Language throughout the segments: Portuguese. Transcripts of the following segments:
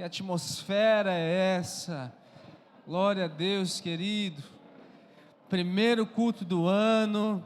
Que atmosfera é essa? Glória a Deus, querido. Primeiro culto do ano.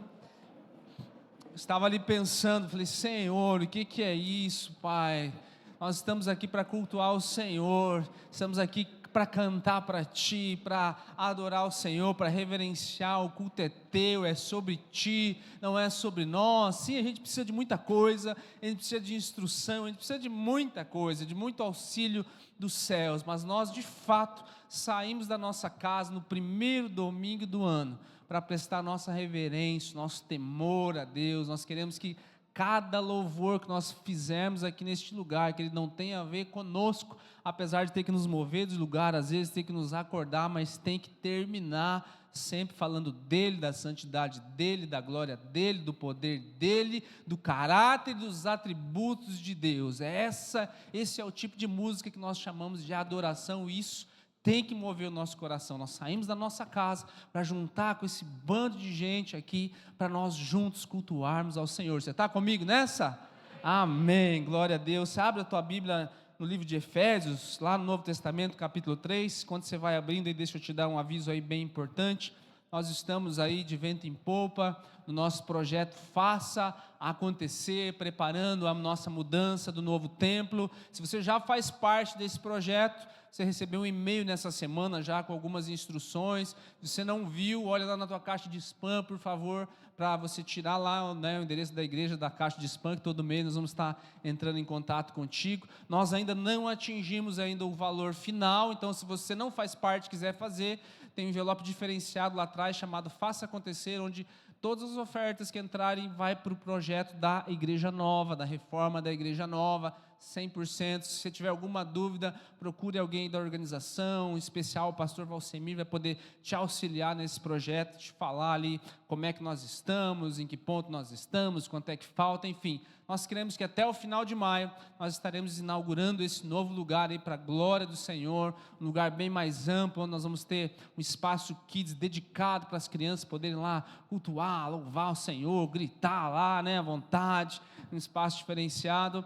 Estava ali pensando, falei, Senhor, o que é isso, Pai? Nós estamos aqui para cultuar o Senhor, estamos aqui para cantar para Ti, para adorar o Senhor, para reverenciar. O culto é Teu, é sobre Ti, não é sobre nós. Sim, a gente precisa de muita coisa, a gente precisa de instrução, a gente precisa de muita coisa, de muito auxílio dos céus, mas nós de fato saímos da nossa casa no primeiro domingo do ano para prestar nossa reverência, nosso temor a Deus. Nós queremos que cada louvor que nós fizermos aqui neste lugar, que ele não tenha a ver conosco, apesar de ter que nos mover do lugar, às vezes ter que nos acordar, mas tem que terminar sempre falando dele, da santidade dele, da glória dele, do poder dele, do caráter e dos atributos de Deus. Esse é o tipo de música que nós chamamos de adoração. Isso tem que mover o nosso coração. Nós saímos da nossa casa para juntar com esse bando de gente aqui, para nós juntos cultuarmos ao Senhor. Você está comigo nessa? Amém, glória a Deus. Você abre a tua Bíblia no livro de Efésios, lá no Novo Testamento, capítulo 3, quando você vai abrindo, aí deixa eu te dar um aviso aí bem importante. Nós estamos aí de vento em popa, no nosso projeto Faça Acontecer, preparando a nossa mudança do novo templo. Se você já faz parte desse projeto, você recebeu um e-mail nessa semana já com algumas instruções. Se você não viu, olha lá na tua caixa de spam, por favor, para você tirar lá, né, o endereço da igreja da caixa de spam, que todo mês nós vamos estar entrando em contato contigo. Nós ainda não atingimos ainda o valor final, então se você não faz parte, quiser fazer, tem um envelope diferenciado lá atrás chamado Faça Acontecer, onde todas as ofertas que entrarem vai para o projeto da Igreja Nova, da reforma da Igreja Nova, 100%. Se você tiver alguma dúvida, procure alguém da organização, em especial o pastor Valsemir vai poder te auxiliar nesse projeto, te falar ali como é que nós estamos, em que ponto nós estamos, quanto é que falta, enfim. Nós queremos que até o final de maio nós estaremos inaugurando esse novo lugar aí para a glória do Senhor, um lugar bem mais amplo, onde nós vamos ter um espaço kids dedicado para as crianças poderem lá cultuar, louvar o Senhor, gritar lá, né, à vontade, um espaço diferenciado.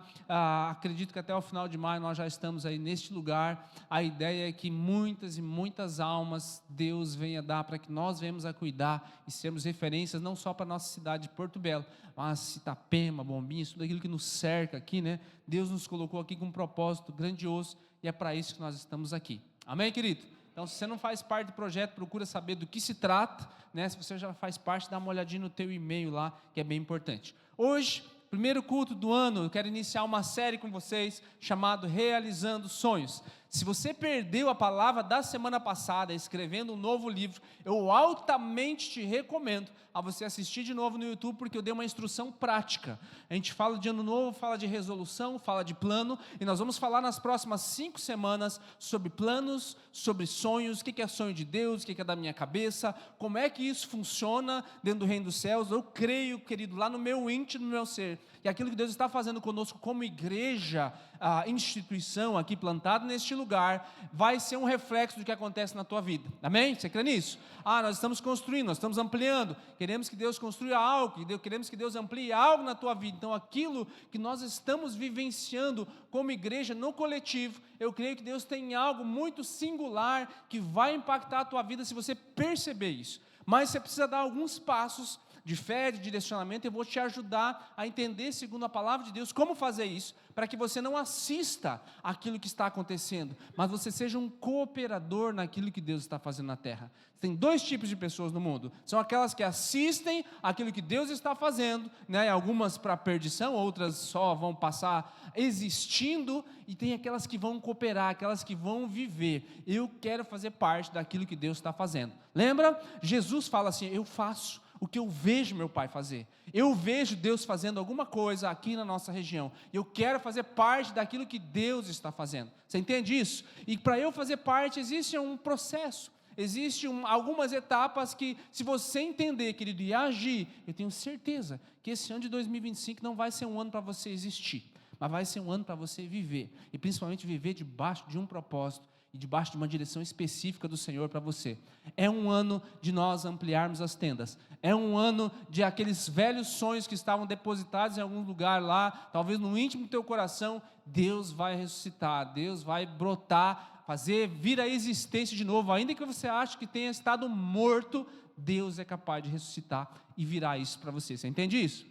Acredito que até o final de maio nós já estamos aí neste lugar. A ideia é que muitas e muitas almas Deus venha dar para que nós venhamos a cuidar e sermos referências não só para a nossa cidade de Porto Belo, mas Itapema, Bombinhas, tudo aquilo que nos cerca aqui, né? Deus nos colocou aqui com um propósito grandioso e é para isso que nós estamos aqui. Amém, querido? Então, se você não faz parte do projeto, procura saber do que se trata, né? Se você já faz parte, dá uma olhadinha no teu e-mail lá, que é bem importante. Hoje, primeiro culto do ano, eu quero iniciar uma série com vocês, chamado Realizando Sonhos. Se você perdeu a palavra da semana passada, escrevendo um novo livro, eu altamente te recomendo a você assistir de novo no YouTube, porque eu dei uma instrução prática. A gente fala de ano novo, fala de resolução, fala de plano, e nós vamos falar nas próximas 5 semanas sobre planos, sobre sonhos, o que é sonho de Deus, o que é da minha cabeça, como é que isso funciona dentro do reino dos céus. Eu creio, querido, lá no meu íntimo, no meu ser, que aquilo que Deus está fazendo conosco como igreja, a instituição aqui plantada neste lugar, vai ser um reflexo do que acontece na tua vida. Amém? Você crê nisso? Nós estamos construindo, nós estamos ampliando, queremos que Deus construa algo, queremos que Deus amplie algo na tua vida. Então aquilo que nós estamos vivenciando como igreja no coletivo, eu creio que Deus tem algo muito singular que vai impactar a tua vida se você perceber isso. Mas você precisa dar alguns passos de fé, de direcionamento. Eu vou te ajudar a entender, segundo a palavra de Deus, como fazer isso, para que você não assista aquilo que está acontecendo, mas você seja um cooperador naquilo que Deus está fazendo na terra. Tem 2 tipos de pessoas no mundo: são aquelas que assistem aquilo que Deus está fazendo, né? Algumas para perdição, outras só vão passar existindo, e tem aquelas que vão cooperar, aquelas que vão viver. Eu quero fazer parte daquilo que Deus está fazendo. Lembra? Jesus fala assim: eu faço o que eu vejo meu Pai fazer. Eu vejo Deus fazendo alguma coisa aqui na nossa região. Eu quero fazer parte daquilo que Deus está fazendo. Você entende isso? E para eu fazer parte, existe um processo. Existem algumas etapas que, se você entender, querido, e agir, eu tenho certeza que esse ano de 2025 não vai ser um ano para você existir, mas vai ser um ano para você viver. E principalmente viver debaixo de um propósito e debaixo de uma direção específica do Senhor para você. É um ano de nós ampliarmos as tendas. É um ano de aqueles velhos sonhos que estavam depositados em algum lugar lá, talvez no íntimo do teu coração, Deus vai ressuscitar, Deus vai brotar, fazer vir à existência de novo, ainda que você ache que tenha estado morto, Deus é capaz de ressuscitar e virar isso para você. Você entende isso?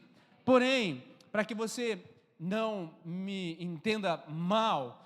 Porém, para que você não me entenda mal,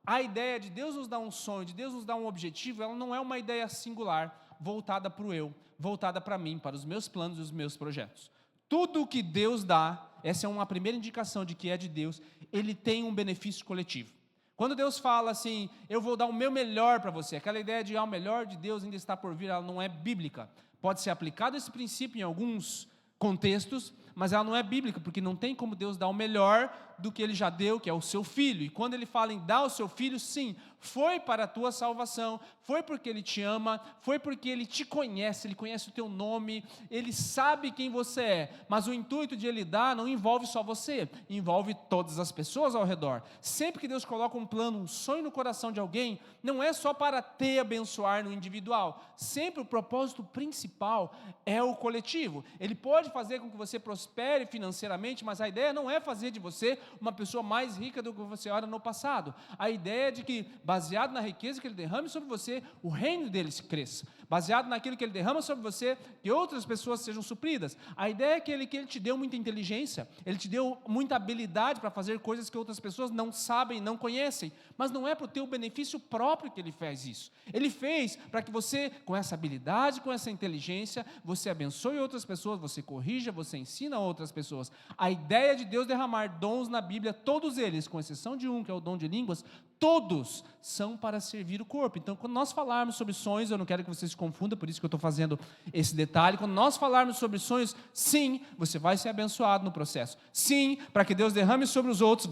a ideia de Deus nos dar um sonho, de Deus nos dar um objetivo, ela não é uma ideia singular, voltada para o eu, voltada para mim, para os meus planos e os meus projetos. Tudo o que Deus dá, essa é uma primeira indicação de que é de Deus, ele tem um benefício coletivo. Quando Deus fala assim, eu vou dar o meu melhor para você, aquela ideia de o melhor de Deus ainda está por vir, ela não é bíblica. Pode ser aplicado esse princípio em alguns contextos, mas ela não é bíblica, porque não tem como Deus dar o melhor do que Ele já deu, que é o seu Filho. E quando Ele fala em dar o seu Filho, sim, foi para a tua salvação, foi porque Ele te ama, foi porque Ele te conhece, Ele conhece o teu nome, Ele sabe quem você é, mas o intuito de Ele dar não envolve só você, envolve todas as pessoas ao redor. Sempre que Deus coloca um plano, um sonho no coração de alguém, não é só para te abençoar no individual, sempre o propósito principal é o coletivo. Ele pode fazer com que você prospere financeiramente, mas a ideia não é fazer de você uma pessoa mais rica do que você era no passado. A ideia é de que, baseado na riqueza que Ele derrame sobre você, o reino dele se cresça. Baseado naquilo que Ele derrama sobre você, que outras pessoas sejam supridas. A ideia é que Ele te deu muita inteligência, Ele te deu muita habilidade para fazer coisas que outras pessoas não sabem, não conhecem, mas não é para o teu benefício próprio que Ele fez isso. Ele fez para que você, com essa habilidade, com essa inteligência, você abençoe outras pessoas, você corrija, você ensina outras pessoas. A ideia de Deus derramar dons na Bíblia, todos eles, com exceção de um, que é o dom de línguas, todos são para servir o corpo. Então, quando nós falarmos sobre sonhos, eu não quero que você se confunda, por isso que eu estou fazendo esse detalhe. Quando nós falarmos sobre sonhos, sim, você vai ser abençoado no processo. Sim, para que Deus derrame sobre os outros,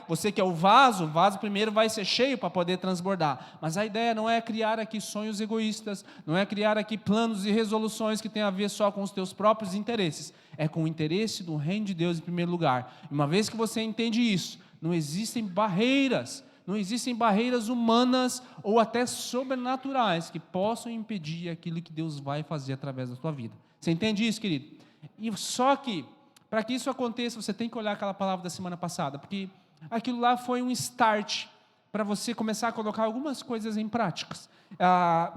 você que é o vaso primeiro vai ser cheio para poder transbordar. Mas a ideia não é criar aqui sonhos egoístas, não é criar aqui planos e resoluções que tenham a ver só com os teus próprios interesses. É com o interesse do reino de Deus em primeiro lugar. E uma vez que você entende isso, não existem barreiras humanas ou até sobrenaturais que possam impedir aquilo que Deus vai fazer através da tua vida. Você entende isso, querido? E só que, para que isso aconteça, você tem que olhar aquela palavra da semana passada, porque aquilo lá foi um start para você começar a colocar algumas coisas em práticas.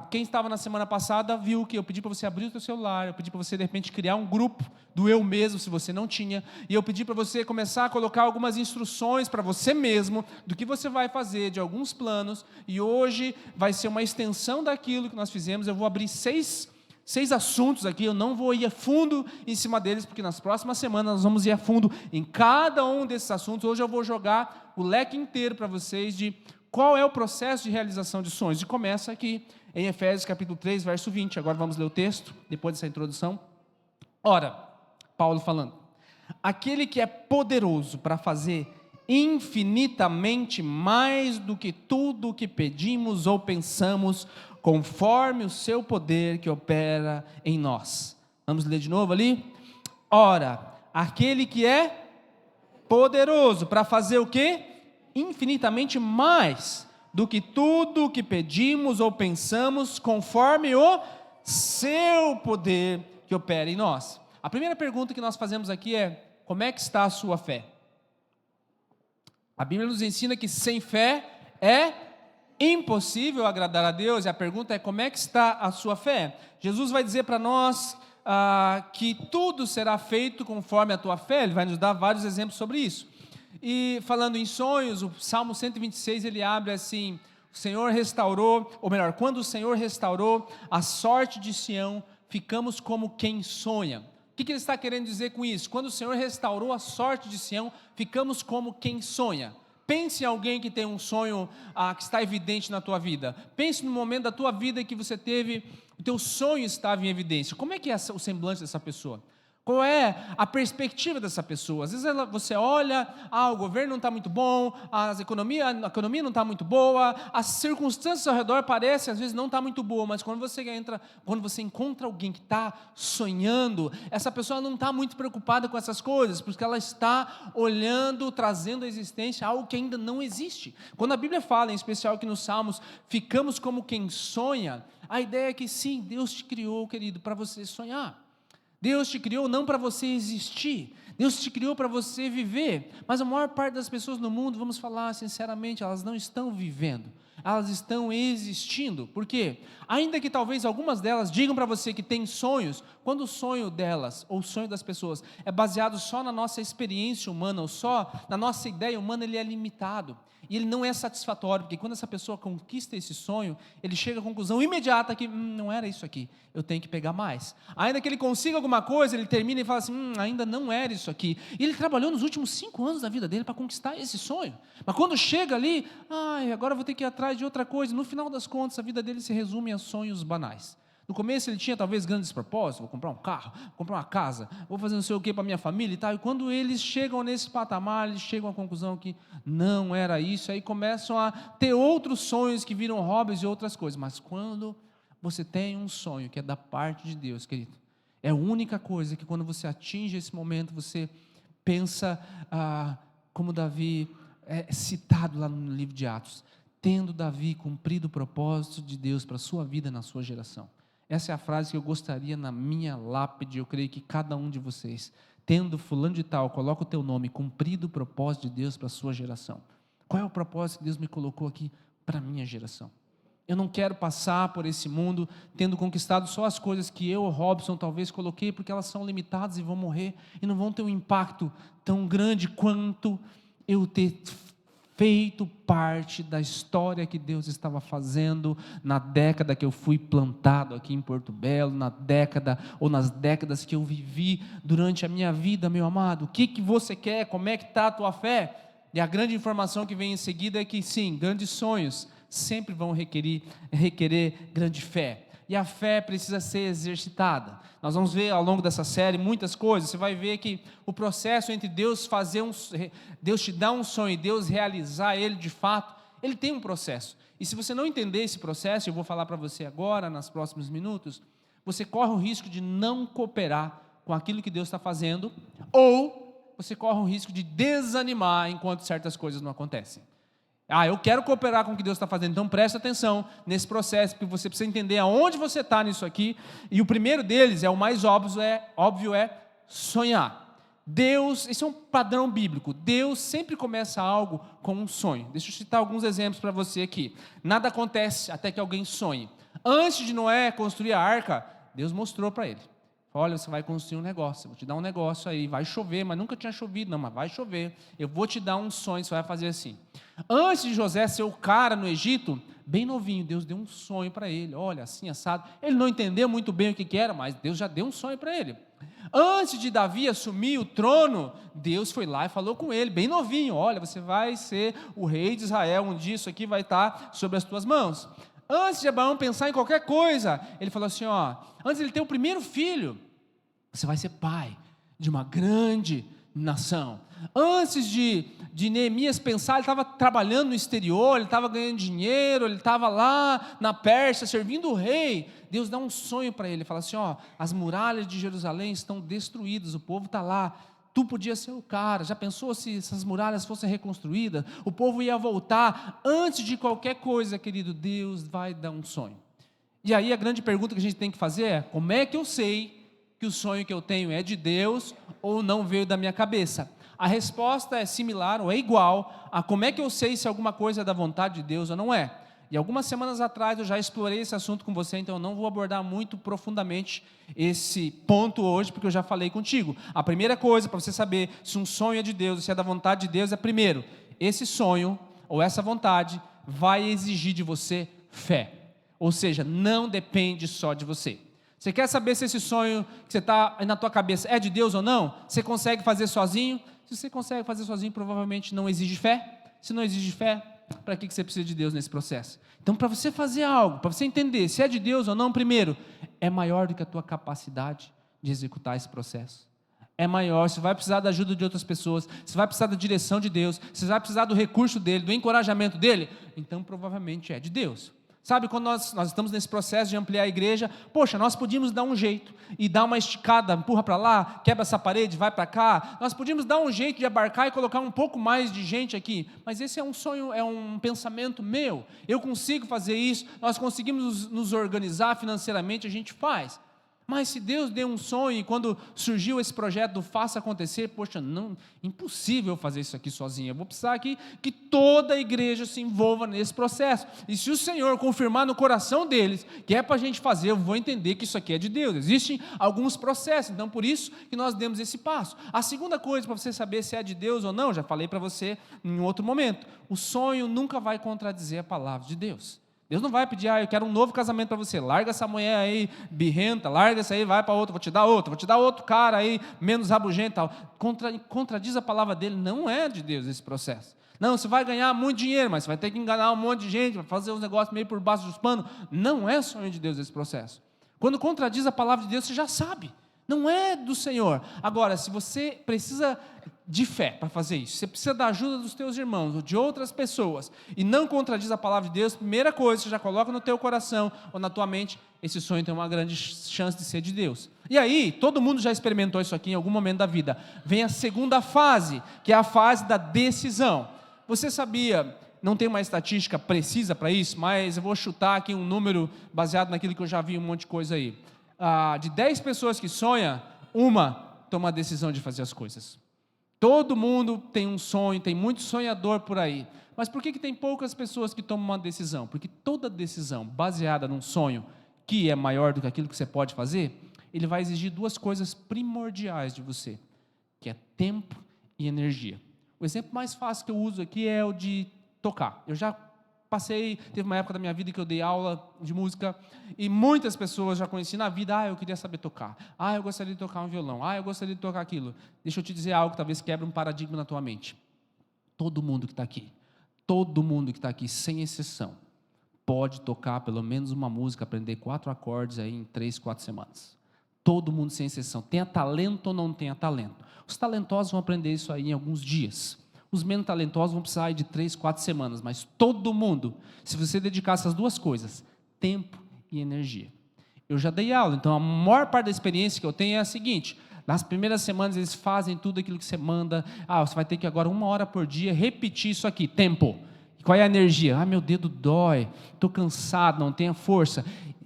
Quem estava na semana passada viu que eu pedi para você abrir o teu celular, eu pedi para você de repente criar um grupo do eu mesmo, se você não tinha, e eu pedi para você começar a colocar algumas instruções para você mesmo, do que você vai fazer, de alguns planos, e hoje vai ser uma extensão daquilo que nós fizemos. Eu vou abrir seis assuntos aqui, eu não vou ir a fundo em cima deles, porque nas próximas semanas nós vamos ir a fundo em cada um desses assuntos. Hoje eu vou jogar o leque inteiro para vocês de qual é o processo de realização de sonhos. E começa aqui em Efésios capítulo 3, verso 20. Agora vamos ler o texto, depois dessa introdução. Ora, Paulo falando, aquele que é poderoso para fazer infinitamente mais do que tudo o que pedimos ou pensamos, conforme o seu poder que opera em nós. Vamos ler de novo ali? Ora, aquele que é poderoso para fazer o quê? Infinitamente mais do que tudo o que pedimos ou pensamos, conforme o seu poder que opera em nós. A primeira pergunta que nós fazemos aqui é: como é que está a sua fé? A Bíblia nos ensina que sem fé é impossível agradar a Deus, e a pergunta é: como é que está a sua fé? Jesus vai dizer para nós que tudo será feito conforme a tua fé. Ele vai nos dar vários exemplos sobre isso. E falando em sonhos, o Salmo 126 ele abre assim: o Senhor restaurou, ou melhor, quando o Senhor restaurou a sorte de Sião, ficamos como quem sonha. O que ele está querendo dizer com isso? Quando o Senhor restaurou a sorte de Sião, ficamos como quem sonha. Pense em alguém que tem um sonho que está evidente na tua vida. Pense no momento da tua vida que você teve, o teu sonho estava em evidência. Como é que é o semblante dessa pessoa? Qual é a perspectiva dessa pessoa? Às vezes você olha, o governo não está muito bom, a economia não está muito boa, as circunstâncias ao redor parecem às vezes não estar muito boa, mas quando você encontra alguém que está sonhando, essa pessoa não está muito preocupada com essas coisas, porque ela está olhando, trazendo à existência algo que ainda não existe. Quando a Bíblia fala, em especial aqui nos Salmos, ficamos como quem sonha, a ideia é que sim, Deus te criou, querido, para você sonhar. Deus te criou não para você existir, Deus te criou para você viver, mas a maior parte das pessoas no mundo, vamos falar sinceramente, elas não estão vivendo, elas estão existindo. Por quê? Ainda que talvez algumas delas digam para você que têm sonhos, quando o sonho delas, ou o sonho das pessoas, é baseado só na nossa experiência humana, ou só na nossa ideia humana, ele é limitado, e ele não é satisfatório, porque quando essa pessoa conquista esse sonho, ele chega à conclusão imediata que não era isso aqui, eu tenho que pegar mais. Ainda que ele consiga alguma coisa, ele termina e fala assim, ainda não era isso aqui. E ele trabalhou nos últimos 5 anos da vida dele para conquistar esse sonho. Mas quando chega ali, agora eu vou ter que ir atrás de outra coisa. No final das contas, a vida dele se resume a sonhos banais. No começo ele tinha talvez grandes propósitos, vou comprar um carro, vou comprar uma casa, vou fazer não sei o que para minha família e tal. E quando eles chegam nesse patamar, eles chegam à conclusão que não era isso. Aí começam a ter outros sonhos que viram hobbies e outras coisas. Mas quando você tem um sonho que é da parte de Deus, querido, é a única coisa que quando você atinge esse momento, você pensa, como Davi é citado lá no livro de Atos, tendo Davi cumprido o propósito de Deus para a sua vida na sua geração. Essa é a frase que eu gostaria na minha lápide, eu creio que cada um de vocês, tendo fulano de tal, coloca o teu nome, cumprido o propósito de Deus para a sua geração. Qual é o propósito que Deus me colocou aqui para a minha geração? Eu não quero passar por esse mundo tendo conquistado só as coisas que eu, Robson, talvez coloquei, porque elas são limitadas e vão morrer, e não vão ter um impacto tão grande quanto eu ter feito parte da história que Deus estava fazendo na década que eu fui plantado aqui em Porto Belo, na década ou nas décadas que eu vivi durante a minha vida, meu amado. O que você quer? Como é que está a tua fé? E a grande informação que vem em seguida é que sim, grandes sonhos sempre vão requerer grande fé. E a fé precisa ser exercitada. Nós vamos ver ao longo dessa série muitas coisas. Você vai ver que o processo entre Deus Deus te dar um sonho e Deus realizar ele de fato, ele tem um processo. E se você não entender esse processo, eu vou falar para você agora, nos próximos minutos, você corre o risco de não cooperar com aquilo que Deus está fazendo, ou você corre o risco de desanimar enquanto certas coisas não acontecem. Eu quero cooperar com o que Deus está fazendo, então presta atenção nesse processo, porque você precisa entender aonde você está nisso aqui, e o primeiro deles, o mais óbvio, é sonhar. Deus, esse é um padrão bíblico, Deus sempre começa algo com um sonho. Deixa eu citar alguns exemplos para você aqui. Nada acontece até que alguém sonhe. Antes de Noé construir a arca, Deus mostrou para ele. Olha, você vai construir um negócio, eu vou te dar um negócio aí, vai chover, mas nunca tinha chovido, não, mas vai chover, eu vou te dar um sonho, você vai fazer assim. Antes de José ser o cara no Egito, bem novinho, Deus deu um sonho para ele, olha, assim, assado, ele não entendeu muito bem o que era, mas Deus já deu um sonho para ele. Antes de Davi assumir o trono, Deus foi lá e falou com ele, bem novinho, olha, você vai ser o rei de Israel, um dia isso aqui vai estar sobre as tuas mãos. Antes de Abraão pensar em qualquer coisa, ele falou assim, antes de ele ter o primeiro filho, você vai ser pai de uma grande nação. Antes de Neemias pensar, ele estava trabalhando no exterior, ele estava ganhando dinheiro, ele estava lá na Pérsia, servindo o rei. Deus dá um sonho para ele, fala assim, as muralhas de Jerusalém estão destruídas, o povo está lá, tu podia ser o cara. Já pensou se essas muralhas fossem reconstruídas? O povo ia voltar. Antes de qualquer coisa, querido, Deus vai dar um sonho. E aí a grande pergunta que a gente tem que fazer é, como é que eu sei que o sonho que eu tenho é de Deus ou não veio da minha cabeça? A resposta é similar ou é igual a como é que eu sei se alguma coisa é da vontade de Deus ou não é. E algumas semanas atrás eu já explorei esse assunto com você, então eu não vou abordar muito profundamente esse ponto hoje, porque eu já falei contigo. A primeira coisa para você saber se um sonho é de Deus, se é da vontade de Deus, é primeiro, esse sonho ou essa vontade vai exigir de você fé. Ou seja, não depende só de você. Você quer saber se esse sonho que você está na tua cabeça é de Deus ou não? Você consegue fazer sozinho? Se você consegue fazer sozinho, provavelmente não exige fé. Se não exige fé, para que você precisa de Deus nesse processo? Então, para você fazer algo, para você entender se é de Deus ou não, primeiro, é maior do que a tua capacidade de executar esse processo. É maior, você vai precisar da ajuda de outras pessoas, você vai precisar da direção de Deus, você vai precisar do recurso dele, do encorajamento dele, então provavelmente é de Deus. Sabe, quando nós estamos nesse processo de ampliar a igreja, poxa, nós podíamos dar um jeito e dar uma esticada, empurra para lá, quebra essa parede, vai para cá, nós podíamos dar um jeito de abarcar e colocar um pouco mais de gente aqui, mas esse é um sonho, é um pensamento meu, eu consigo fazer isso, nós conseguimos nos organizar financeiramente, a gente faz, Mas se Deus deu um sonho e quando surgiu esse projeto do Faça Acontecer, poxa, não, impossível fazer isso aqui sozinho. Eu vou precisar aqui que toda a igreja se envolva nesse processo. E se o Senhor confirmar no coração deles que é para a gente fazer, eu vou entender que isso aqui é de Deus. Existem alguns processos, então por isso que nós demos esse passo. A segunda coisa para você saber se é de Deus ou não, já falei para você em outro momento, o sonho nunca vai contradizer a palavra de Deus. Deus não vai pedir, eu quero um novo casamento para você, larga essa mulher aí birrenta, larga essa aí, vai para outra, vou te dar outro cara aí, menos rabugento e tal. Contradiz a palavra dele, não é de Deus esse processo. Não, você vai ganhar muito dinheiro, mas você vai ter que enganar um monte de gente, vai fazer uns negócios meio por baixo dos panos. Não é sonho de Deus esse processo. Quando contradiz a palavra de Deus, você já sabe, não é do Senhor. Agora, se você precisa de fé para fazer isso, você precisa da ajuda dos teus irmãos ou de outras pessoas e não contradiz a palavra de Deus, primeira coisa, você já coloca no teu coração ou na tua mente, esse sonho tem uma grande chance de ser de Deus. E aí, todo mundo já experimentou isso aqui em algum momento da vida. Vem a segunda fase, que é a fase da decisão. Você sabia, não tem uma estatística precisa para isso, mas eu vou chutar aqui um número baseado naquilo que eu já vi um monte de coisa aí. De 10 pessoas que sonham, uma toma a decisão de fazer as coisas. Todo mundo tem um sonho, tem muito sonhador por aí. Mas por que tem poucas pessoas que tomam uma decisão? Porque toda decisão baseada num sonho que é maior do que aquilo que você pode fazer, ele vai exigir duas coisas primordiais de você, que é tempo e energia. O exemplo mais fácil que eu uso aqui é o de tocar. Eu já teve uma época da minha vida que eu dei aula de música e muitas pessoas já conheci na vida, eu queria saber tocar, eu gostaria de tocar um violão, eu gostaria de tocar aquilo. Deixa eu te dizer algo que talvez quebre um paradigma na tua mente. Todo mundo que está aqui, sem exceção, pode tocar pelo menos uma música, aprender 4 acordes aí em 3, 4 semanas. Todo mundo sem exceção, tenha talento ou não tenha talento. Os talentosos vão aprender isso aí em alguns dias. Os menos talentosos vão precisar de 3, 4 semanas, mas todo mundo, se você dedicar essas duas coisas, tempo e energia. Eu já dei aula, então a maior parte da experiência que eu tenho é a seguinte: nas primeiras semanas eles fazem tudo aquilo que você manda, você vai ter que agora 1 hora por dia repetir isso aqui, tempo. Qual é a energia? Meu dedo dói, estou cansado, não tenho força.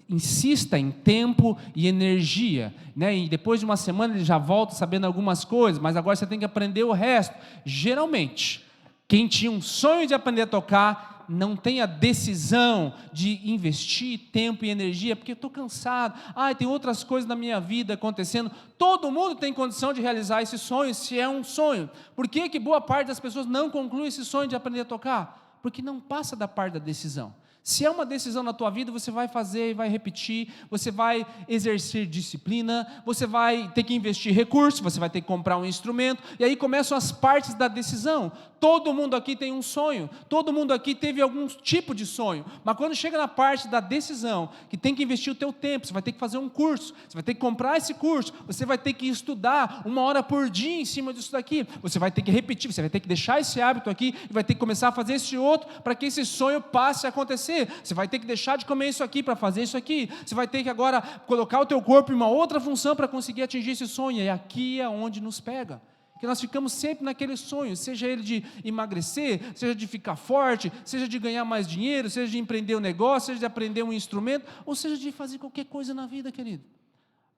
Insista em tempo e energia, né? E depois de uma semana ele já volta sabendo algumas coisas, mas agora você tem que aprender o resto. Geralmente, quem tinha um sonho de aprender a tocar, não tem a decisão de investir tempo e energia, porque eu estou cansado, tem outras coisas na minha vida acontecendo. Todo mundo tem condição de realizar esse sonho, se é um sonho. Por que boa parte das pessoas não conclui esse sonho de aprender a tocar? Porque não passa da parte da decisão. Se é uma decisão na tua vida, você vai fazer e vai repetir, você vai exercer disciplina, você vai ter que investir recursos, você vai ter que comprar um instrumento, e aí começam as partes da decisão. Todo mundo aqui tem um sonho, todo mundo aqui teve algum tipo de sonho, mas quando chega na parte da decisão, que tem que investir o teu tempo, você vai ter que fazer um curso, você vai ter que comprar esse curso, você vai ter que estudar 1 hora por dia em cima disso daqui, você vai ter que repetir, você vai ter que deixar esse hábito aqui, e vai ter que começar a fazer esse outro, para que esse sonho passe a acontecer. Você vai ter que deixar de comer isso aqui para fazer isso aqui. Você vai ter que agora colocar o teu corpo em uma outra função para conseguir atingir esse sonho. E aqui é onde nos pega. Que nós ficamos sempre naquele sonho, seja ele de emagrecer, seja de ficar forte, seja de ganhar mais dinheiro, seja de empreender um negócio, seja de aprender um instrumento, ou seja de fazer qualquer coisa na vida, querido.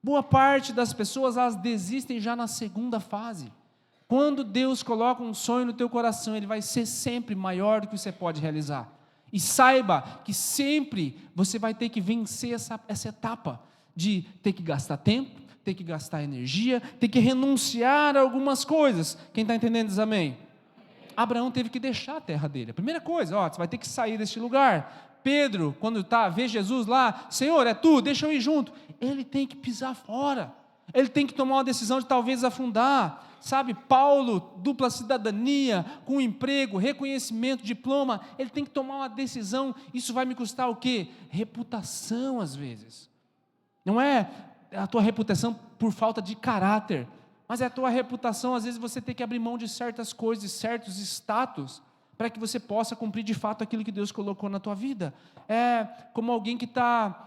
Boa parte das pessoas, elas desistem já na segunda fase. Quando Deus coloca um sonho no teu coração, ele vai ser sempre maior do que você pode realizar. E saiba que sempre você vai ter que vencer essa etapa de ter que gastar tempo, ter que gastar energia, ter que renunciar a algumas coisas. Quem está entendendo diz amém? Abraão teve que deixar a terra dele. A primeira coisa, você vai ter que sair deste lugar. Pedro, quando vê Jesus lá, Senhor, é tu, deixa eu ir junto. Ele tem que pisar fora. Ele tem que tomar uma decisão de talvez afundar. Sabe, Paulo, dupla cidadania, com emprego, reconhecimento, diploma, ele tem que tomar uma decisão. Isso vai me custar o quê? Reputação às vezes. Não é a tua reputação por falta de caráter, mas é a tua reputação, às vezes você tem que abrir mão de certas coisas, de certos status, para que você possa cumprir de fato aquilo que Deus colocou na tua vida. É como alguém que está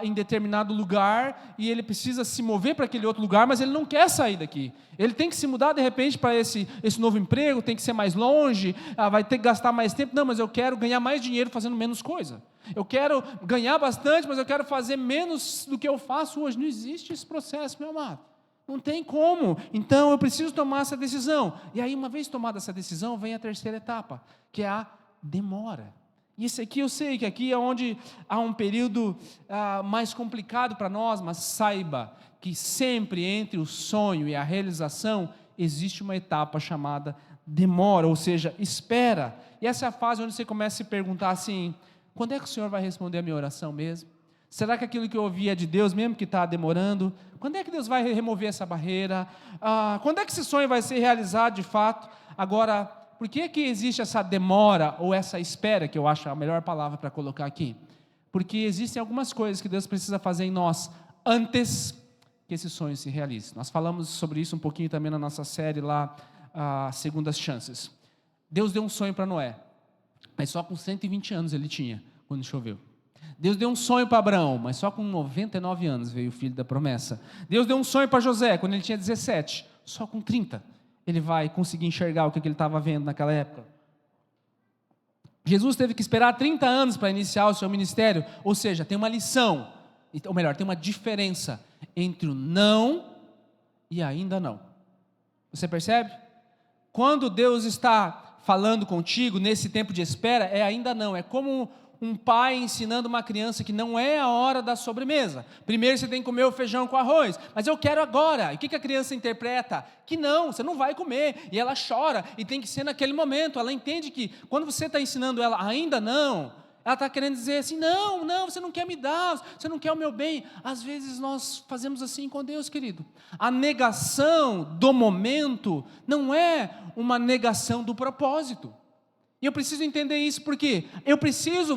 em determinado lugar e ele precisa se mover para aquele outro lugar, mas ele não quer sair daqui. Ele tem que se mudar de repente para esse novo emprego, tem que ser mais longe, vai ter que gastar mais tempo. Não, mas eu quero ganhar mais dinheiro fazendo menos coisa. Eu quero ganhar bastante, mas eu quero fazer menos do que eu faço hoje. Não existe esse processo, meu amado. Não tem como. Então eu preciso tomar essa decisão. E aí, uma vez tomada essa decisão, vem a terceira etapa, que é a demora. E isso aqui eu sei que aqui é onde há um período mais complicado para nós, mas saiba que sempre entre o sonho e a realização existe uma etapa chamada demora, ou seja, espera. E essa é a fase onde você começa a se perguntar assim: quando é que o Senhor vai responder a minha oração mesmo? Será que aquilo que eu ouvi é de Deus mesmo que está demorando? Quando é que Deus vai remover essa barreira? Quando é que esse sonho vai ser realizado de fato? Agora, por que existe essa demora ou essa espera, que eu acho a melhor palavra para colocar aqui? Porque existem algumas coisas que Deus precisa fazer em nós antes que esse sonho se realize. Nós falamos sobre isso um pouquinho também na nossa série lá, Segundas Chances. Deus deu um sonho para Noé, mas só com 120 anos ele tinha, quando choveu. Deus deu um sonho para Abraão, mas só com 99 anos veio o filho da promessa. Deus deu um sonho para José, quando ele tinha 17, só com 30 ele vai conseguir enxergar o que ele estava vendo naquela época. Jesus teve que esperar 30 anos para iniciar o seu ministério, ou seja, tem uma lição, ou melhor, tem uma diferença entre o não e ainda não. Você percebe? Quando Deus está falando contigo nesse tempo de espera, é ainda não, é como um pai ensinando uma criança que não é a hora da sobremesa. Primeiro você tem que comer o feijão com arroz, mas eu quero agora. E o que a criança interpreta? Que não, você não vai comer. E ela chora, e tem que ser naquele momento. Ela entende que quando você está ensinando ela ainda não, ela está querendo dizer assim: não, você não quer me dar, você não quer o meu bem. Às vezes nós fazemos assim com Deus, querido. A negação do momento não é uma negação do propósito. E eu preciso entender isso, porque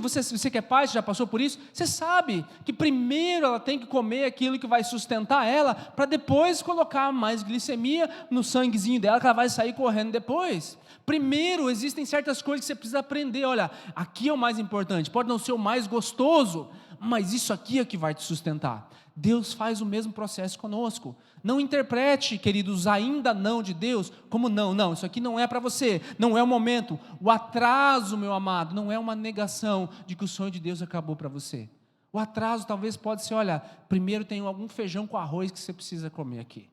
você que é pai, você já passou por isso, você sabe que primeiro ela tem que comer aquilo que vai sustentar ela, para depois colocar mais glicemia no sanguezinho dela, que ela vai sair correndo depois. Primeiro, existem certas coisas que você precisa aprender. Olha, aqui é o mais importante, pode não ser o mais gostoso, mas isso aqui é que vai te sustentar. Deus faz o mesmo processo conosco. Não interprete, queridos, ainda não de Deus como não, isso aqui não é para você, não é o momento. O atraso, meu amado, não é uma negação de que o sonho de Deus acabou para você. O atraso talvez pode ser: olha, primeiro tem algum feijão com arroz que você precisa comer aqui.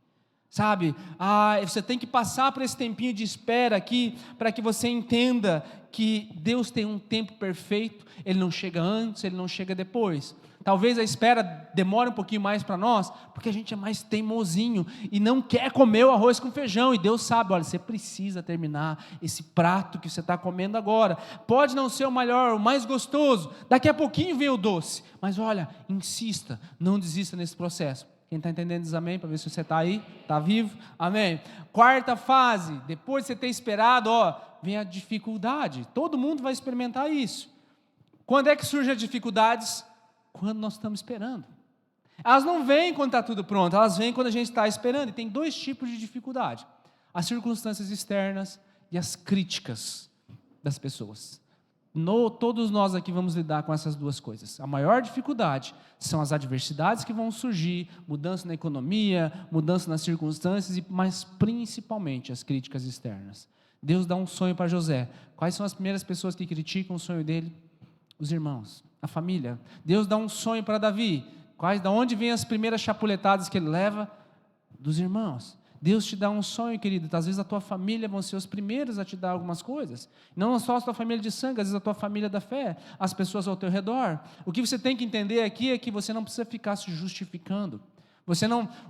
Sabe, você tem que passar por esse tempinho de espera aqui, para que você entenda que Deus tem um tempo perfeito, Ele não chega antes, Ele não chega depois. Talvez a espera demore um pouquinho mais para nós, porque a gente é mais teimosinho e não quer comer o arroz com feijão, e Deus sabe: olha, você precisa terminar esse prato que você está comendo agora. Pode não ser o melhor, o mais gostoso, daqui a pouquinho vem o doce, mas olha, insista, não desista nesse processo. Quem está entendendo diz amém, para ver se você está aí, está vivo, amém. Quarta fase, depois de você ter esperado, vem a dificuldade. Todo mundo vai experimentar isso. Quando é que surgem as dificuldades? Quando nós estamos esperando. Elas não vêm quando está tudo pronto, elas vêm quando a gente está esperando. E tem dois tipos de dificuldade: as circunstâncias externas e as críticas das pessoas. Todos nós aqui vamos lidar com essas duas coisas. A maior dificuldade são as adversidades que vão surgir, mudança na economia, mudança nas circunstâncias, mas principalmente as críticas externas. Deus dá um sonho para José. Quais são as primeiras pessoas que criticam o sonho dele? Os irmãos, a família. Deus dá um sonho para Davi. Da onde vêm as primeiras chapuletadas que ele leva? Dos irmãos. Deus te dá um sonho, querido. Às vezes a tua família vão ser os primeiros a te dar algumas coisas. Não só a tua família de sangue, às vezes a tua família da fé, as pessoas ao teu redor. O que você tem que entender aqui é que você não precisa ficar se justificando.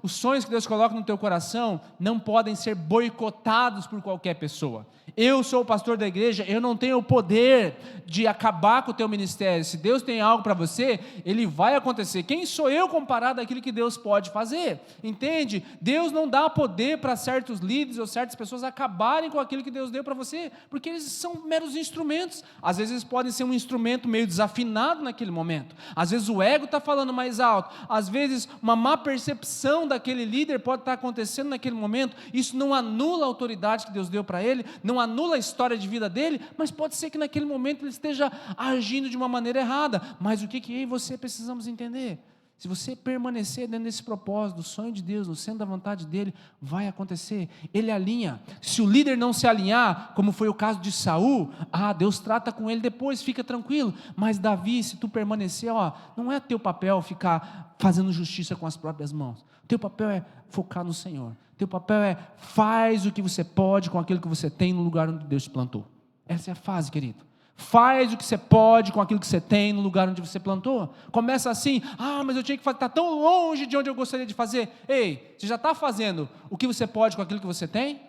Os sonhos que Deus coloca no teu coração não podem ser boicotados por qualquer pessoa. Eu sou o pastor da igreja, eu não tenho o poder de acabar com o teu ministério. Se Deus tem algo para você, Ele vai acontecer. Quem sou eu comparado àquilo que Deus pode fazer? Entende? Deus não dá poder para certos líderes ou certas pessoas acabarem com aquilo que Deus deu para você, porque eles são meros instrumentos. Às vezes eles podem ser um instrumento meio desafinado naquele momento. Às vezes o ego está falando mais alto. Às vezes uma má percepção percepção daquele líder pode estar acontecendo naquele momento, isso não anula a autoridade que Deus deu para ele, não anula a história de vida dele, mas pode ser que naquele momento ele esteja agindo de uma maneira errada. Mas o que eu e você precisamos entender? Se você permanecer dentro desse propósito, do sonho de Deus, no centro da vontade dele, vai acontecer. Ele alinha. Se o líder não se alinhar, como foi o caso de Saul, Deus trata com ele depois, fica tranquilo. Mas Davi, se tu permanecer, não é teu papel ficar fazendo justiça com as próprias mãos. Teu papel é focar no Senhor. Teu papel é faz o que você pode com aquilo que você tem no lugar onde Deus te plantou. Essa é a fase, querido. Faz o que você pode com aquilo que você tem no lugar onde você plantou. Começa assim, mas eu tinha que fazer, está tão longe de onde eu gostaria de fazer. Ei, você já está fazendo o que você pode com aquilo que você tem?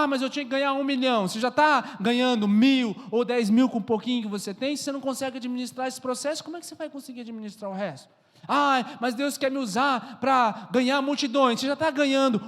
Mas eu tinha que ganhar 1 milhão. Você já está ganhando 1.000 ou 10.000 com um pouquinho que você tem? Se você não consegue administrar esse processo, como é que você vai conseguir administrar o resto? Mas Deus quer me usar para ganhar multidões. Você já está ganhando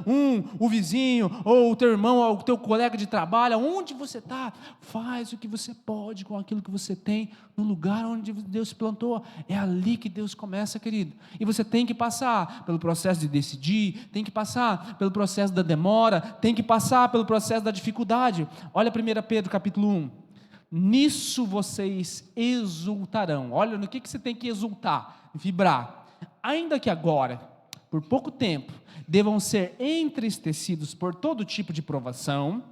o vizinho, ou o teu irmão, ou o teu colega de trabalho. Onde você está? Faz o que você pode com aquilo que você tem no lugar onde Deus te plantou. É ali que Deus começa, querido. E você tem que passar pelo processo de decidir, tem que passar pelo processo da demora, tem que passar pelo processo da dificuldade. Olha 1 Pedro capítulo 1. Nisso vocês exultarão. Olha, no que você tem que exultar? Vibrar, ainda que agora, por pouco tempo, devam ser entristecidos por todo tipo de provação,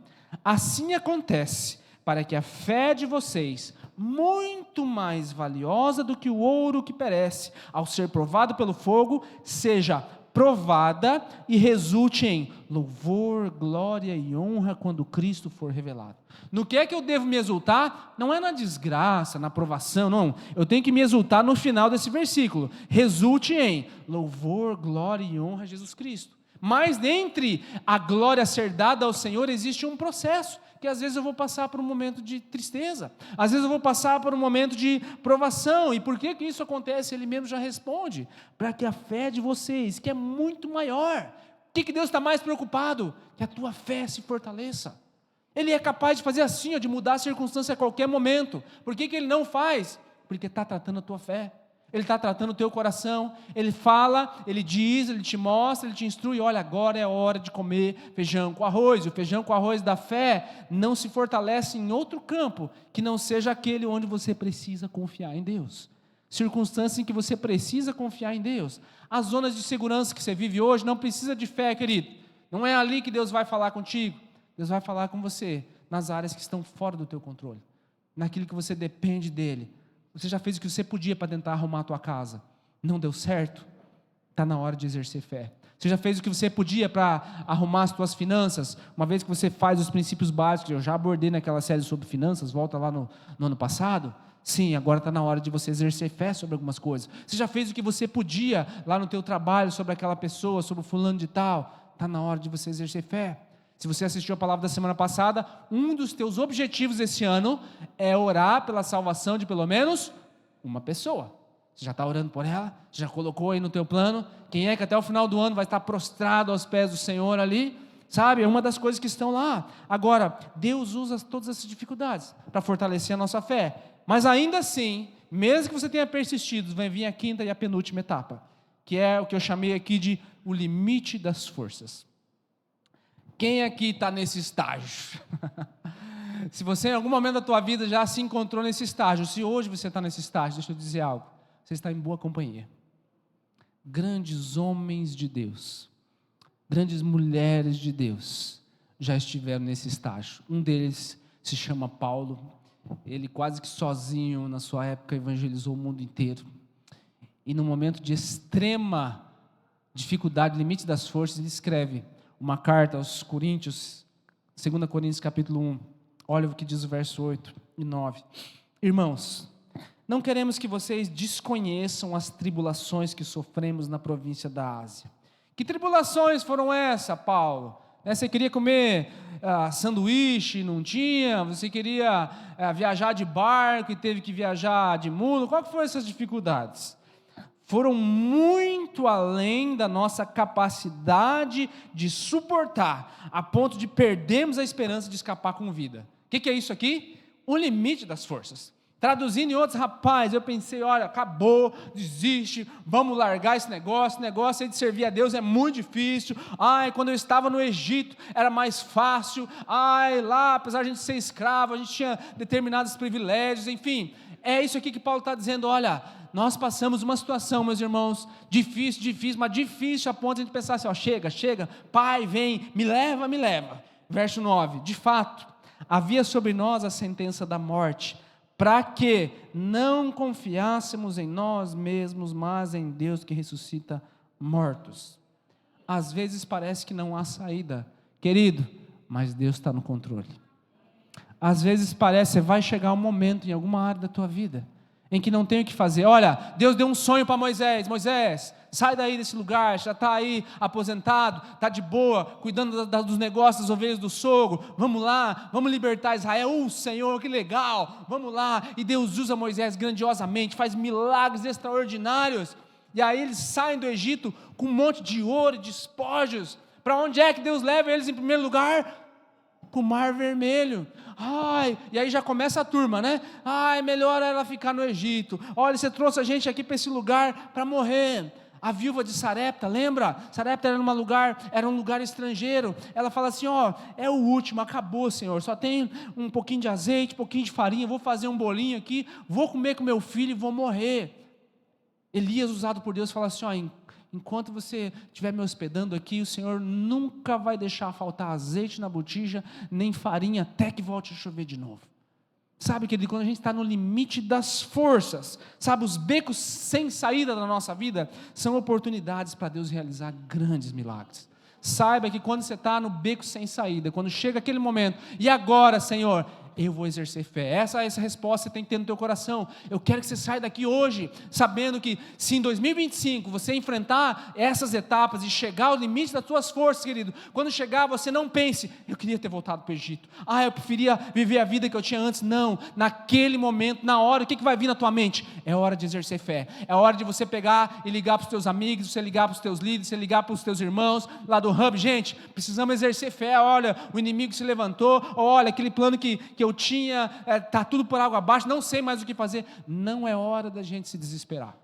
assim acontece, para que a fé de vocês, muito mais valiosa do que o ouro que perece, ao ser provado pelo fogo, seja provada e resulte em louvor, glória e honra quando Cristo for revelado. No que é que eu devo me exultar? Não é na desgraça, na provação, não. Eu tenho que me exultar no final desse versículo. Resulte em louvor, glória e honra a Jesus Cristo. Mas entre a glória ser dada ao Senhor existe um processo, que às vezes eu vou passar por um momento de tristeza, às vezes eu vou passar por um momento de provação. E por que isso acontece? Ele mesmo já responde: para que a fé de vocês, que é muito maior. O que Deus está mais preocupado? Que a tua fé se fortaleça. Ele é capaz de fazer assim, de mudar a circunstância a qualquer momento. Por que Ele não faz? Porque está tratando a tua fé. Ele está tratando o teu coração. Ele fala, Ele diz, Ele te mostra, Ele te instrui. Olha, agora é a hora de comer feijão com arroz. O feijão com arroz da fé não se fortalece em outro campo que não seja aquele onde você precisa confiar em Deus. Circunstância em que você precisa confiar em Deus. As zonas de segurança que você vive hoje não precisa de fé, querido. Não é ali que Deus vai falar contigo. Deus vai falar com você nas áreas que estão fora do teu controle, naquilo que você depende dEle. Você já fez o que você podia para tentar arrumar a tua casa, não deu certo? Está na hora de exercer fé. Você já fez o que você podia para arrumar as tuas finanças, uma vez que você faz os princípios básicos? Eu já abordei naquela série sobre finanças, volta lá no ano passado. Sim, agora está na hora de você exercer fé sobre algumas coisas. Você já fez o que você podia lá no teu trabalho, sobre aquela pessoa, sobre o fulano de tal? Está na hora de você exercer fé. Se você assistiu a palavra da semana passada, um dos teus objetivos esse ano é orar pela salvação de pelo menos uma pessoa. Você já está orando por ela? Você já colocou aí no teu plano? Quem é que até o final do ano vai estar prostrado aos pés do Senhor ali? Sabe, é uma das coisas que estão lá. Agora, Deus usa todas essas dificuldades para fortalecer a nossa fé. Mas ainda assim, mesmo que você tenha persistido, vai vir a quinta e a penúltima etapa, que é o que eu chamei aqui de o limite das forças. Quem aqui está nesse estágio? Se você em algum momento da tua vida já se encontrou nesse estágio, se hoje você está nesse estágio, deixa eu dizer algo, você está em boa companhia. Grandes homens de Deus, grandes mulheres de Deus, já estiveram nesse estágio. Um deles se chama Paulo. Ele quase que sozinho na sua época evangelizou o mundo inteiro. E num momento de extrema dificuldade, limite das forças, ele escreve uma carta aos Coríntios, 2 Coríntios capítulo 1, olha o que diz o verso 8 e 9. Irmãos, não queremos que vocês desconheçam as tribulações que sofremos na província da Ásia. Que tribulações foram essas, Paulo? Você queria comer sanduíche, não tinha? Você queria viajar de barco e teve que viajar de mulo? Qual que foram essas dificuldades? Foram muito além da nossa capacidade de suportar, a ponto de perdermos a esperança de escapar com vida. O que é isso aqui? O limite das forças. Traduzindo em outros, rapaz, eu pensei, olha, acabou, desiste, vamos largar esse negócio aí de servir a Deus é muito difícil. Ai, quando eu estava no Egito era mais fácil. Ai, lá, apesar de a gente ser escravo, a gente tinha determinados privilégios, enfim. É isso aqui que Paulo está dizendo, olha, nós passamos uma situação, meus irmãos, difícil, mas difícil a ponto de a gente pensar assim, ó, chega, Pai, vem, me leva. Verso 9, de fato, havia sobre nós a sentença da morte, para que não confiássemos em nós mesmos, mas em Deus que ressuscita mortos. Às vezes parece que não há saída, querido, mas Deus está no controle. Às vezes parece que vai chegar um momento em alguma área da tua vida, em que não tem o que fazer. Olha, Deus deu um sonho para Moisés, sai daí desse lugar, já está aí aposentado, está de boa, cuidando dos negócios das ovelhas do sogro, vamos lá, vamos libertar Israel, Senhor, que legal, vamos lá, e Deus usa Moisés grandiosamente, faz milagres extraordinários, e aí eles saem do Egito com um monte de ouro e despojos. Para onde é que Deus leva eles em primeiro lugar? Para o Mar Vermelho. Ai, e aí já começa a turma, né? Ai, melhor ela ficar no Egito. Olha, você trouxe a gente aqui para esse lugar para morrer. A viúva de Sarepta, lembra? Sarepta era um lugar estrangeiro. Ela fala assim, ó, é o último, acabou, Senhor. Só tem um pouquinho de azeite, um pouquinho de farinha, vou fazer um bolinho aqui, vou comer com meu filho e vou morrer. Elias, usado por Deus, fala assim, ó, enquanto você estiver me hospedando aqui, o Senhor nunca vai deixar faltar azeite na botija, nem farinha, até que volte a chover de novo. Sabe, querido, quando a gente está no limite das forças, sabe, os becos sem saída da nossa vida, são oportunidades para Deus realizar grandes milagres. Saiba que quando você está no beco sem saída, quando chega aquele momento, e agora, Senhor, eu vou exercer fé. Essa resposta você tem que ter no teu coração. Eu quero que você saia daqui hoje, sabendo que se em 2025 você enfrentar essas etapas e chegar ao limite das tuas forças, querido, quando chegar você não pense, eu queria ter voltado para o Egito, eu preferia viver a vida que eu tinha antes. Não, naquele momento, na hora, o que vai vir na tua mente? É hora de exercer fé, é hora de você pegar e ligar para os teus amigos, você ligar para os teus líderes, você ligar para os teus irmãos lá do Hub, gente, precisamos exercer fé. Olha, o inimigo se levantou, olha, aquele plano que eu tinha, está tudo por água abaixo, não sei mais o que fazer. Não é hora da gente se desesperar,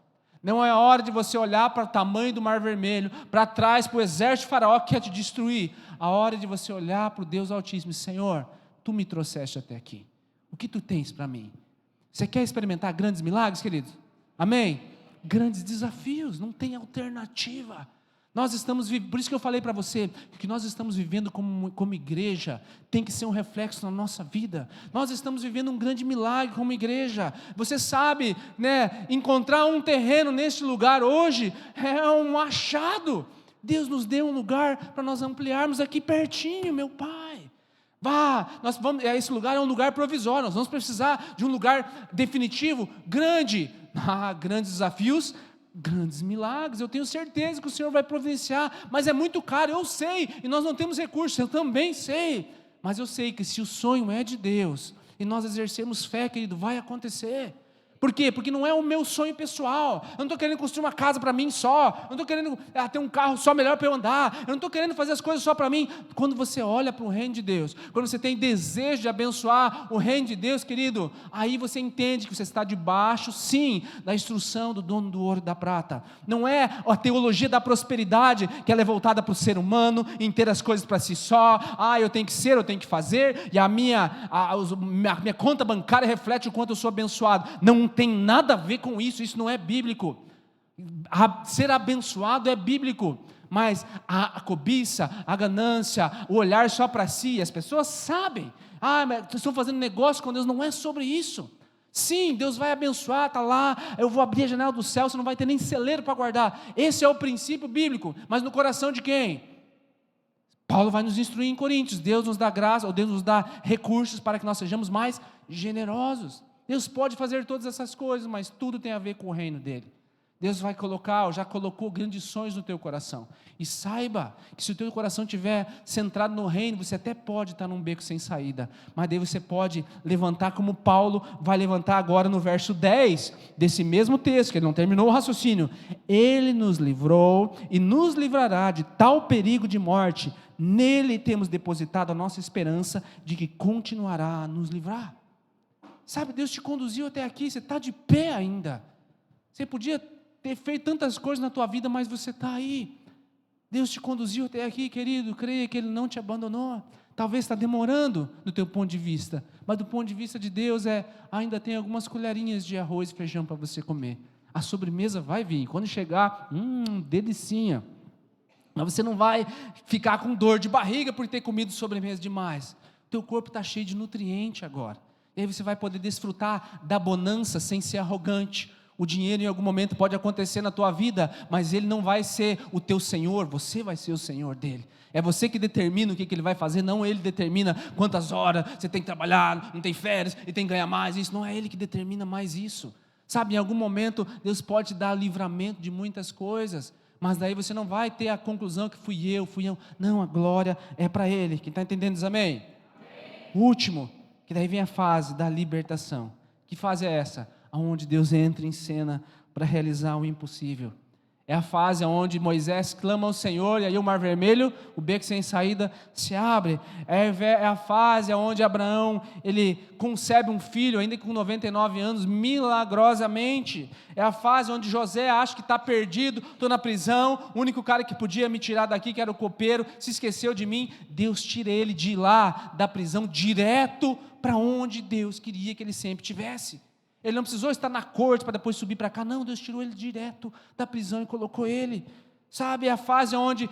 não é hora de você olhar para o tamanho do Mar Vermelho, para trás, para o exército de Faraó que quer te destruir. A hora de você olhar para o Deus Altíssimo, Senhor, tu me trouxeste até aqui, o que tu tens para mim? Você quer experimentar grandes milagres, querido? Amém? Grandes desafios, não tem alternativa. Nós estamos, por isso que eu falei para você, que nós estamos vivendo como igreja, tem que ser um reflexo na nossa vida. Nós estamos vivendo um grande milagre como igreja. Você sabe, né, encontrar um terreno neste lugar hoje é um achado. Deus nos deu um lugar para nós ampliarmos aqui pertinho, meu Pai. Esse lugar é um lugar provisório, nós vamos precisar de um lugar definitivo, grande. Grandes desafios, grandes milagres, eu tenho certeza que o Senhor vai providenciar, mas é muito caro, eu sei, e nós não temos recursos, eu também sei, mas eu sei que se o sonho é de Deus, e nós exercermos fé, querido, vai acontecer. Por quê? Porque não é o meu sonho pessoal, eu não estou querendo construir uma casa para mim só, eu não estou querendo ter um carro só melhor para eu andar, eu não estou querendo fazer as coisas só para mim. Quando você olha para o reino de Deus, quando você tem desejo de abençoar o reino de Deus, querido, aí você entende que você está debaixo, sim, da instrução do dono do ouro e da prata. Não é a teologia da prosperidade, que ela é voltada para o ser humano, em ter as coisas para si só, eu tenho que ser, eu tenho que fazer, e a minha conta bancária reflete o quanto eu sou abençoado. Não tem nada a ver com isso, isso não é bíblico. Ser abençoado é bíblico, mas a cobiça, a ganância, o olhar só para si, as pessoas sabem, mas estão fazendo negócio com Deus, não é sobre isso. Sim, Deus vai abençoar, está lá, eu vou abrir a janela do céu, você não vai ter nem celeiro para guardar. Esse é o princípio bíblico, mas no coração de quem? Paulo vai nos instruir em Coríntios, Deus nos dá graça, ou Deus nos dá recursos para que nós sejamos mais generosos. Deus pode fazer todas essas coisas, mas tudo tem a ver com o reino dele. Deus vai colocar, ou já colocou grandes sonhos no teu coração, e saiba que se o teu coração estiver centrado no reino, você até pode estar num beco sem saída, mas daí você pode levantar como Paulo vai levantar agora no verso 10, desse mesmo texto, que ele não terminou o raciocínio. Ele nos livrou e nos livrará de tal perigo de morte, nele temos depositado a nossa esperança de que continuará a nos livrar. Sabe, Deus te conduziu até aqui, você está de pé ainda. Você podia ter feito tantas coisas na tua vida, mas você está aí. Deus te conduziu até aqui, querido, creia que Ele não te abandonou. Talvez está demorando do teu ponto de vista, mas do ponto de vista de Deus ainda tem algumas colherinhas de arroz e feijão para você comer. A sobremesa vai vir, quando chegar, delicinha. Mas você não vai ficar com dor de barriga por ter comido sobremesa demais. Teu corpo está cheio de nutriente agora. E aí você vai poder desfrutar da bonança sem ser arrogante. O dinheiro em algum momento pode acontecer na tua vida, mas ele não vai ser o teu senhor, você vai ser o senhor dele. É você que determina o que ele vai fazer, não ele determina quantas horas você tem que trabalhar, não tem férias e tem que ganhar mais, isso não é ele que determina mais isso. Sabe, em algum momento Deus pode te dar livramento de muitas coisas, mas daí você não vai ter a conclusão que fui eu. Não, a glória é para Ele. Quem está entendendo diz amém? O último, que daí vem a fase da libertação. Que fase é essa? Onde Deus entra em cena para realizar o impossível. É a fase onde Moisés clama ao Senhor, e aí o mar vermelho, o beco sem saída, se abre. É a fase onde Abraão, ele concebe um filho, ainda com 99 anos, milagrosamente. É a fase onde José acha que está perdido, estou na prisão, o único cara que podia me tirar daqui, que era o copeiro, se esqueceu de mim. Deus tira ele de lá, da prisão, direto para onde Deus queria que ele sempre estivesse. Ele não precisou estar na corte para depois subir para cá, não, Deus tirou ele direto da prisão e colocou ele. Sabe, é a fase onde,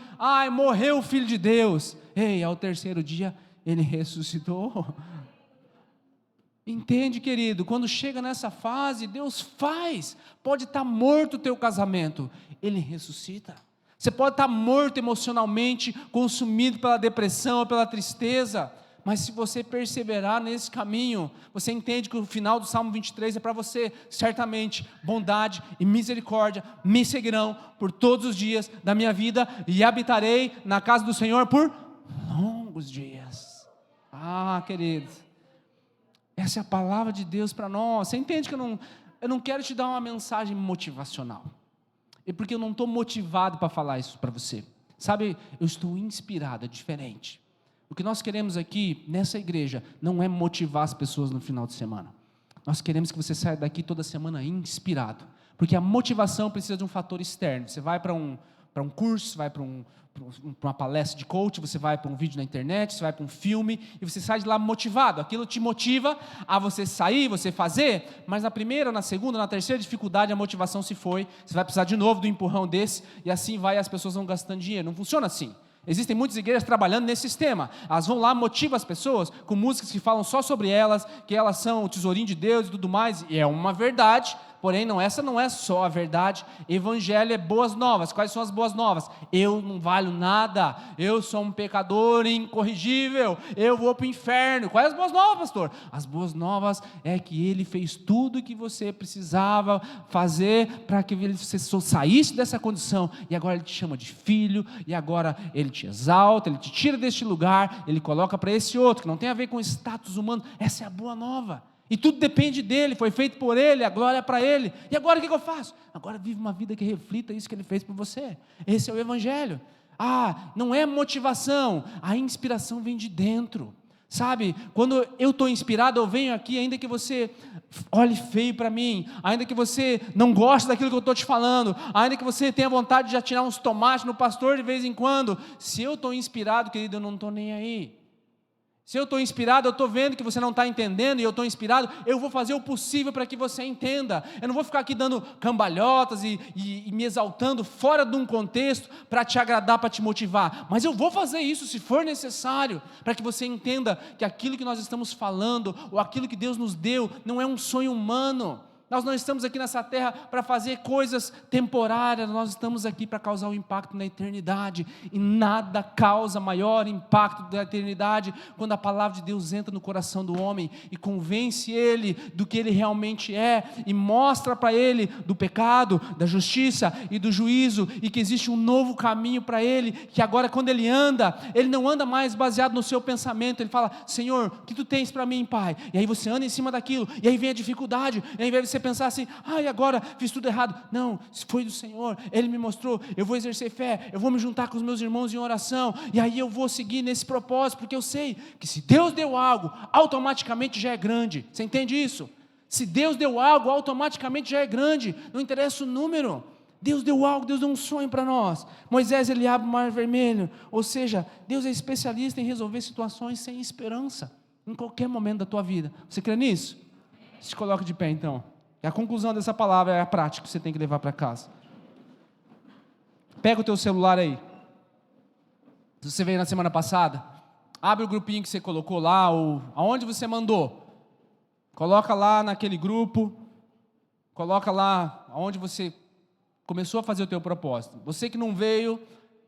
morreu o Filho de Deus. Ao terceiro dia, ele ressuscitou. Entende, querido, quando chega nessa fase, Deus faz. Pode estar morto o teu casamento, Ele ressuscita. Você pode estar morto emocionalmente, consumido pela depressão ou pela tristeza, mas se você perseverar nesse caminho, você entende que o final do Salmo 23 é para você, certamente, bondade e misericórdia me seguirão por todos os dias da minha vida, e habitarei na casa do Senhor por longos dias. Queridos, essa é a palavra de Deus para nós. Você entende que eu não quero te dar uma mensagem motivacional, é porque eu não estou motivado para falar isso para você, sabe, eu estou inspirado, é diferente. O que nós queremos aqui, nessa igreja, não é motivar as pessoas no final de semana. Nós queremos que você saia daqui toda semana inspirado, porque a motivação precisa de um fator externo. Você vai para um curso, você vai para uma palestra de coach, você vai para um vídeo na internet, você vai para um filme, e você sai de lá motivado. Aquilo te motiva a você sair, você fazer, mas na primeira, na segunda, na terceira dificuldade, a motivação se foi, você vai precisar de novo do empurrão desse, e assim vai, as pessoas vão gastando dinheiro. Não funciona assim. Existem muitas igrejas trabalhando nesse sistema. Elas vão lá, motivam as pessoas com músicas que falam só sobre elas, que elas são o tesourinho de Deus e tudo mais, e é uma verdade, porém essa não é só a verdade. Evangelho é boas novas. Quais são as boas novas? Eu não valho nada, eu sou um pecador incorrigível, eu vou para o inferno. Quais as boas novas, pastor? As boas novas é que Ele fez tudo o que você precisava fazer para que você saísse dessa condição, e agora Ele te chama de filho, e agora Ele te exalta, Ele te tira deste lugar, Ele coloca para esse outro, que não tem a ver com status humano. Essa é a boa nova. E tudo depende dEle, foi feito por Ele, a glória é para Ele. E agora o que eu faço? Agora vive uma vida que reflita isso que Ele fez por você. Esse é o Evangelho. Não é motivação, a inspiração vem de dentro. Sabe, quando eu estou inspirado, eu venho aqui, ainda que você olhe feio para mim, ainda que você não goste daquilo que eu estou te falando, ainda que você tenha vontade de atirar uns tomates no pastor de vez em quando, se eu estou inspirado, querido, eu não estou nem aí. Se eu estou inspirado, eu estou vendo que você não está entendendo, e eu estou inspirado, eu vou fazer o possível para que você entenda. Eu não vou ficar aqui dando cambalhotas e me exaltando fora de um contexto para te agradar, para te motivar, mas eu vou fazer isso se for necessário, para que você entenda que aquilo que nós estamos falando, ou aquilo que Deus nos deu, não é um sonho humano. Nós não estamos aqui nessa terra para fazer coisas temporárias, nós estamos aqui para causar um impacto na eternidade, e nada causa maior impacto da eternidade quando a palavra de Deus entra no coração do homem e convence ele do que ele realmente é, e mostra para ele do pecado, da justiça e do juízo, e que existe um novo caminho para ele, que agora quando ele anda, ele não anda mais baseado no seu pensamento, ele fala: Senhor, o que tu tens para mim, Pai? E aí você anda em cima daquilo, e aí vem a dificuldade, e ao invés de você pensar assim, ai, agora fiz tudo errado. Não, foi do Senhor, Ele me mostrou, eu vou exercer fé, eu vou me juntar com os meus irmãos em oração, e aí eu vou seguir nesse propósito, porque eu sei que se Deus deu algo, automaticamente já é grande. Você entende isso? Se Deus deu algo, automaticamente já é grande, não interessa o número. Deus deu algo, Deus deu um sonho para nós. Moisés, ele abre o mar vermelho, ou seja, Deus é especialista em resolver situações sem esperança, em qualquer momento da tua vida. Você crê nisso? Se coloca de pé então. E a conclusão dessa palavra é a prática que você tem que levar para casa. Pega o teu celular aí. Se você veio na semana passada, abre o grupinho que você colocou lá, ou aonde você mandou. Coloca lá naquele grupo, coloca lá onde você começou a fazer o teu propósito. Você que não veio,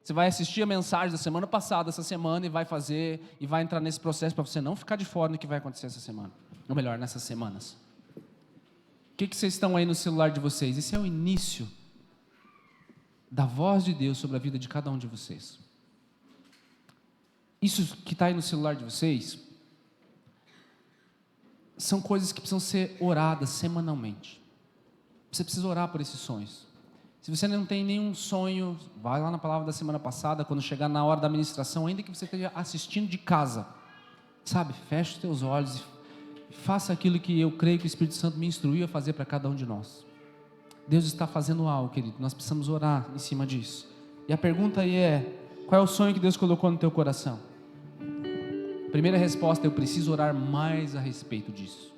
você vai assistir a mensagem da semana passada, essa semana, e vai fazer, e vai entrar nesse processo para você não ficar de fora do que vai acontecer essa semana. Ou melhor, nessas semanas. O que vocês estão aí no celular de vocês? Esse é o início da voz de Deus sobre a vida de cada um de vocês. Isso que está aí no celular de vocês são coisas que precisam ser oradas semanalmente. Você precisa orar por esses sonhos. Se você não tem nenhum sonho, vai lá na palavra da semana passada, quando chegar na hora da ministração, ainda que você esteja assistindo de casa, sabe, feche os teus olhos e faça aquilo que eu creio que o Espírito Santo me instruiu a fazer para cada um de nós. Deus está fazendo algo, querido, nós precisamos orar em cima disso. E a pergunta aí é, qual é o sonho que Deus colocou no teu coração? Primeira resposta, eu preciso orar mais a respeito disso.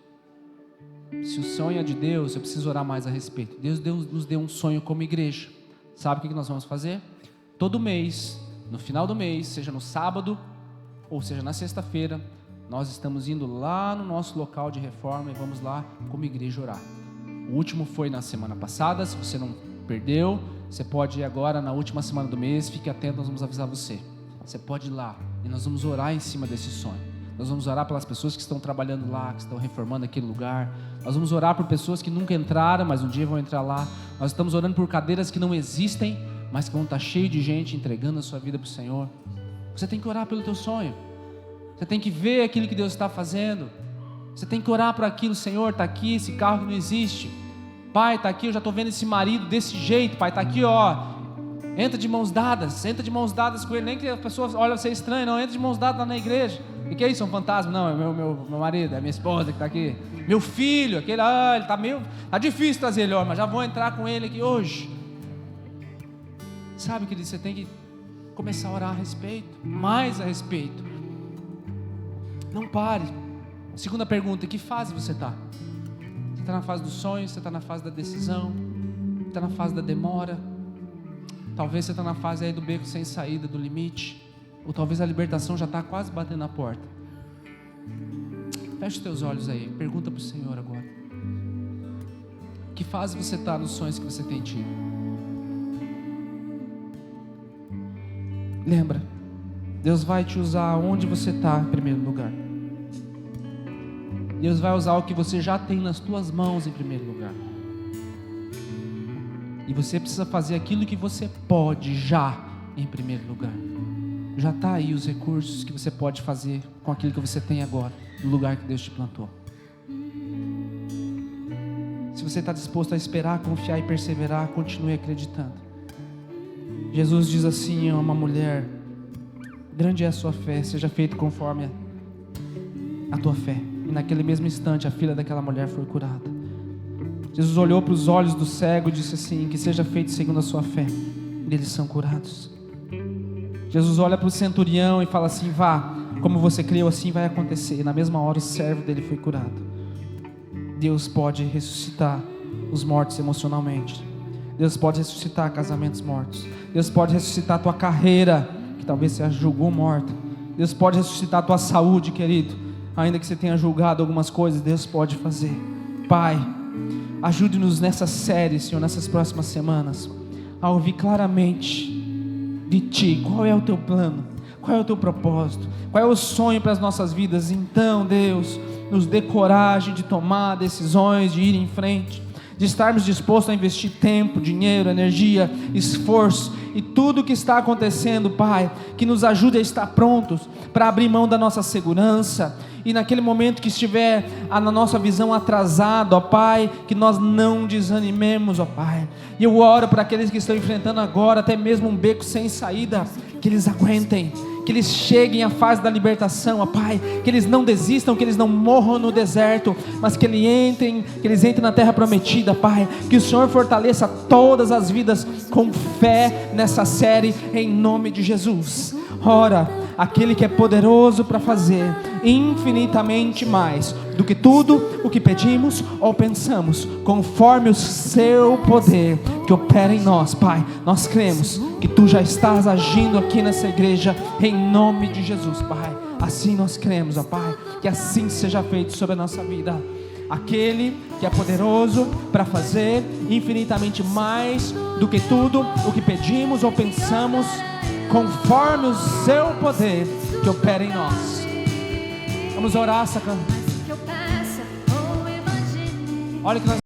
Se o sonho é de Deus, eu preciso orar mais a respeito. Deus nos deu um sonho como igreja. Sabe o que nós vamos fazer? Todo mês, no final do mês, seja no sábado ou seja na sexta-feira, nós estamos indo lá no nosso local de reforma e vamos lá como igreja orar. O último foi na semana passada. Se você não perdeu, você pode ir agora na última semana do mês. Fique atento, nós vamos avisar você. Você pode ir lá e nós vamos orar em cima desse sonho. Nós vamos orar pelas pessoas que estão trabalhando lá, que estão reformando aquele lugar. Nós vamos orar por pessoas que nunca entraram, mas um dia vão entrar lá. Nós estamos orando por cadeiras que não existem, mas que vão estar cheias de gente entregando a sua vida para o Senhor. Você tem que orar pelo teu sonho. Você tem que ver aquilo que Deus está fazendo. Você tem que orar por aquilo. Senhor, está aqui esse carro que não existe. Pai, está aqui, eu já estou vendo esse marido desse jeito. Pai, está aqui, ó. Entra de mãos dadas com ele. Nem que as pessoas olhem você estranho, não. Entra de mãos dadas lá na igreja. O que é isso? É um fantasma? Não, é meu marido, é minha esposa que está aqui. Meu filho, aquele, ele está difícil trazer ele, mas já vou entrar com ele aqui hoje. Sabe, querido, você tem que começar a orar a respeito, mais a respeito. Não pare. Segunda pergunta, em que fase você está? Você está na fase dos sonhos? Você está na fase da decisão? Você está na fase da demora? Talvez você está na fase aí do beco sem saída, do limite. Ou talvez a libertação já está quase batendo na porta. Feche os teus olhos aí, pergunta para o Senhor agora. Que fase você está nos sonhos que você tem tido? Lembra, Deus vai te usar onde você está em primeiro lugar. Deus vai usar o que você já tem nas tuas mãos em primeiro lugar. E você precisa fazer aquilo que você pode já em primeiro lugar. Já está aí os recursos que você pode fazer com aquilo que você tem agora, no lugar que Deus te plantou. Se você está disposto a esperar, confiar e perseverar, continue acreditando. Jesus diz assim a uma mulher: grande é a sua fé, seja feito conforme a tua fé. E naquele mesmo instante a filha daquela mulher foi curada. Jesus olhou para os olhos do cego e disse assim: que seja feito segundo a sua fé. E eles são curados. Jesus olha para o centurião e fala assim: vá, como você creu, assim vai acontecer. E na mesma hora o servo dele foi curado. Deus pode ressuscitar os mortos emocionalmente. Deus pode ressuscitar casamentos mortos. Deus pode ressuscitar a tua carreira, que talvez você julgou morta. Deus pode ressuscitar a tua saúde, querido. Ainda que você tenha julgado algumas coisas, Deus pode fazer. Pai, ajude-nos nessa série, Senhor, nessas próximas semanas, a ouvir claramente de Ti, qual é o Teu plano, qual é o Teu propósito, qual é o sonho para as nossas vidas. Então, Deus, nos dê coragem de tomar decisões, de ir em frente, de estarmos dispostos a investir tempo, dinheiro, energia, esforço e tudo o que está acontecendo, Pai, que nos ajude a estar prontos para abrir mão da nossa segurança e naquele momento que estiver na nossa visão atrasado, ó Pai, que nós não desanimemos, ó Pai. E eu oro para aqueles que estão enfrentando agora até mesmo um beco sem saída, que eles aguentem, que eles cheguem à fase da libertação, ó Pai, que eles não desistam, que eles não morram no deserto, mas que eles entrem na terra prometida, Pai. Que o Senhor fortaleça todas as vidas com fé nessa série, em nome de Jesus. Ora, aquele que é poderoso para fazer infinitamente mais do que tudo o que pedimos ou pensamos, conforme o seu poder que opera em nós, Pai. Nós cremos que Tu já estás agindo aqui nessa igreja, em nome de Jesus, Pai. Assim nós cremos, ó Pai, que assim seja feito sobre a nossa vida. Aquele que é poderoso para fazer infinitamente mais do que tudo o que pedimos ou pensamos, conforme o seu poder que opera em nós. Vamos orar, sacana. Olha que nós